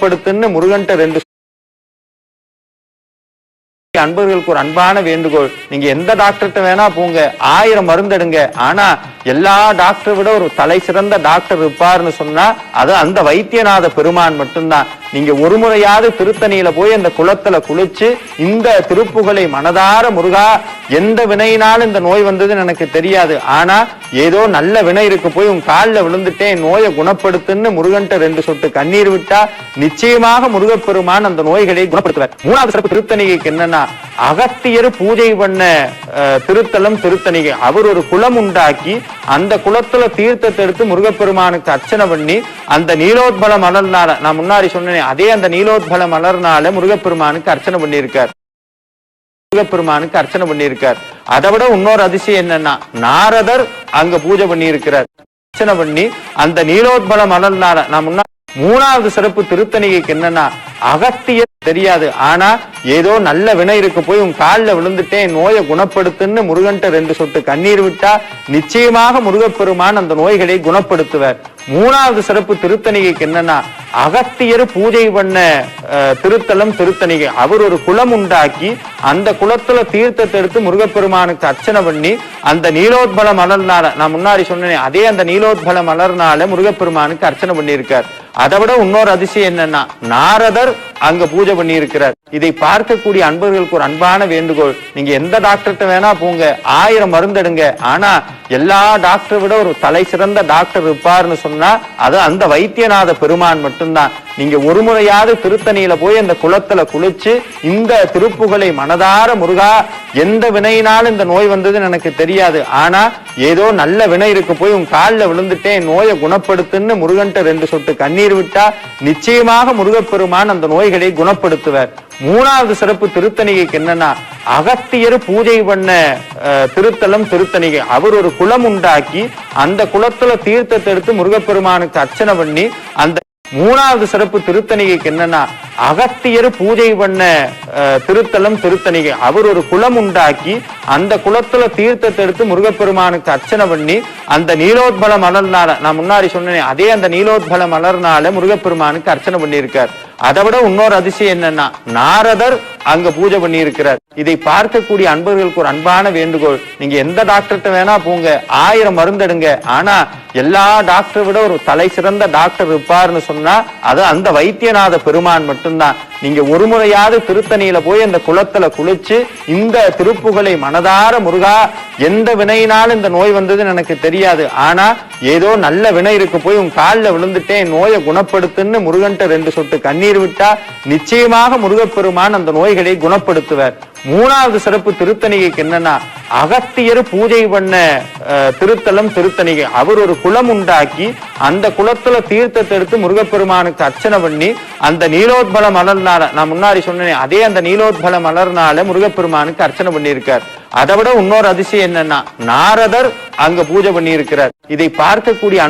படுத்துன்னு முருகன்ட்ட 2 அன்பர்களுக்கு ஒரு அன்பான வேண்டுகோள். நீங்க எந்த டாக்டர்கிட்ட வேணா போங்க, 1000 மருந்தெடுங்க. ஆனா எல்லா டாக்டரை விட ஒரு தலை சிறந்த டாக்டர் இருப்பார்னு சொன்னா அது அந்த வைத்தியநாத பெருமான் மட்டும்தான். நீங்க ஒரு முறையாவது திருத்தணியில போய் அந்த குளத்துல குளிச்சு இந்த திருப்புகளை மனதார முருகா, எந்த வினையினாலும் இந்த நோய் வந்ததுன்னு எனக்கு தெரியாது, ஆனா ஏதோ நல்ல வினை இருக்கு, போய் உன் காலில் விழுந்துட்டேன், நோயை குணப்படுத்துன்னு முருகன்ட்ட 2 சொட்டு கண்ணீர் விட்டா நிச்சயமாக முருகப்பெருமான் அந்த நோய்களை குணப்படுத்துவார். 3வது சிறப்பு திருத்தணிகைக்கு என்னன்னா, அகத்தியர் பூஜை பண்ண திருத்தலம் திருத்தணிகை. அவர் ஒரு குளம் உண்டாக்கி அந்த குளத்துல தீர்த்தத்தை எடுத்து முருகப்பெருமானுக்கு அர்ச்சனை பண்ணி அந்த நீலோத்பல மலர்னால, நான் முன்னாடி சொன்னேன், அதே அந்த நீலோத்பல மலர்னால முருகப்பெருமானுக்கு அர்ச்சனை பண்ணியிருக்கார். முருகப்பெருமானுக்கு அர்ச்சனை பண்ணியிருக்கார். அதை விட இன்னொரு அதிசயம் என்னன்னா, நாரதர் அங்க பூஜை பண்ணி இருக்கிறார். அர்ச்சனை பண்ணி அந்த நீலோத்பல மலர்னால, நான் முன்னாடி 3வது சிறப்பு திருத்தணிகைக்கு என்னன்னா, அகத்தியர் தெரியாது, ஆனா ஏதோ நல்ல வினை இருக்கு, போய் உன் காலில் விழுந்துட்டேன், நோயை குணப்படுத்துன்னு முருகன்ட்ட 2 சொட்டு கண்ணீர் விட்டா நிச்சயமாக முருகப்பெருமான் அந்த நோய்களை குணப்படுத்துவார். 3வது சிறப்பு திருத்தணிகைக்கு என்னன்னா, அகத்தியர் பூஜை பண்ண திருத்தலம் திருத்தணிகை. அவர் ஒரு குளம் உண்டாக்கி அந்த குளத்துல தீர்த்தத்தை எடுத்து முருகப்பெருமானுக்கு அர்ச்சனை பண்ணி அந்த நீலோத்பல மலர்னால, நான் முன்னாடி சொன்னேன், அதே அந்த நீலோத்பல மலர்னால முருகப்பெருமானுக்கு அர்ச்சனை பண்ணியிருக்கார். அதை விட இன்னொரு அதிசயம் என்னன்னா, நாரதர் அங்க பூஜை பண்ணி இருக்கிறார். இதை பார்க்கக்கூடிய அன்பர்களுக்கு ஒரு அன்பான வேண்டுகோள். நீங்க எந்த டாக்டர்கிட்ட வேணா போங்க, 1000 மருந்தெடுங்க. ஆனா எல்லா டாக்டரை விட ஒரு தலை சிறந்த டாக்டர் இருப்பார்னு சொன்னா அது அந்த வைத்தியநாத பெருமான் மட்டும்தான். நீங்க ஒரு முறையாவது திருத்தணியில போய் அந்த குளத்துல குளிச்சு இந்த திருப்புகளை மனதார முருகா, எந்த வினையினாலும் இந்த நோய் வந்ததுன்னு எனக்கு தெரியாது, ஆனா ஏதோ நல்ல வினை இருக்கு, போய் உன் காலில் விழுந்துட்டேன், நோயை குணப்படுத்துன்னு முருகன்ட்ட 2 சொட்டு கண்ணீர் விட்டா நிச்சயமாக முருகப்பெருமான் அந்த நோய்களை குணப்படுத்துவார். 3வது சிறப்பு திருத்தணிகைக்கு என்னன்னா, அகத்தியர் பூஜை பண்ண திருத்தலம் திருத்தணிகை. அவர் ஒரு குளம் உண்டாக்கி அந்த குளத்துல தீர்த்தத்தை எடுத்து முருகப்பெருமானுக்கு அர்ச்சனை பண்ணி அந்த 3வது சிறப்பு திருத்தணிகைக்கு என்னன்னா, அகத்தியர் பூஜை பண்ண திருத்தலம் திருத்தணிகை. அவர் ஒரு குளம் உண்டாக்கி அந்த குளத்துல தீர்த்தத்தை எடுத்து முருகப்பெருமானுக்கு அர்ச்சனை பண்ணி அந்த நீலோத்பல மலர்னால, நான் முன்னாடி சொன்னேன், அதே அந்த நீலோத்பல மலர்னால முருகப்பெருமானுக்கு அர்ச்சனை பண்ணியிருக்கார். அதை விட இன்னொரு அதிசயம் என்னன்னா, நாரதர் அங்க பூஜை பண்ணி இருக்கிறார். இதை பார்க்கக்கூடிய அன்பர்களுக்கு ஒரு அன்பான வேண்டுகோள். நீங்க எந்த டாக்டர்கிட்ட வேணா போங்க, 1000 மருந்தெடுங்க. ஆனா எல்லா டாக்டரை விட ஒரு தலை சிறந்த டாக்டர் இருப்பார்னு சொன்னா அது அந்த வைத்தியநாத பெருமான் மட்டும்தான். நீங்க ஒரு முறையாவது திருத்தணியில போய் அந்த குளத்துல குளிச்சு இந்த திருப்புகளை மனதார முருகா, எந்த வினையினாலும் இந்த நோய் வந்ததுன்னு எனக்கு தெரியாது, ஆனா ஏதோ நல்ல வினை இருக்கு, போய் உன் காலில் விழுந்துட்டேன், நோயை குணப்படுத்துன்னு முருகன்ட்ட 2 சொட்டு கண்ணீர் விட்டா நிச்சயமாக முருகப்பெருமான் அந்த நோய்களை குணப்படுத்துவார். 3வது சிறப்பு திருத்தணிகைக்கு என்னன்னா, அகத்தியர் பூஜை பண்ண திருத்தலம் திருத்தணிகை. அவர் ஒரு குளம் உண்டாக்கி அந்த குளத்துல தீர்த்தத்தை எடுத்து முருகப்பெருமானுக்கு அர்ச்சனை பண்ணி அந்த நீலோத்பல மலர்னால, நான் முன்னாடி சொன்னேன், அதே அந்த நீலோத்பல மலர்னால முருகப்பெருமானுக்கு அர்ச்சனை பண்ணியிருக்கார். அதை விட இன்னொரு அதிசயம் என்னன்னா, நாரதர் அங்க பூஜை பண்ணி இருக்கிறார். இதை பார்க்கக்கூடிய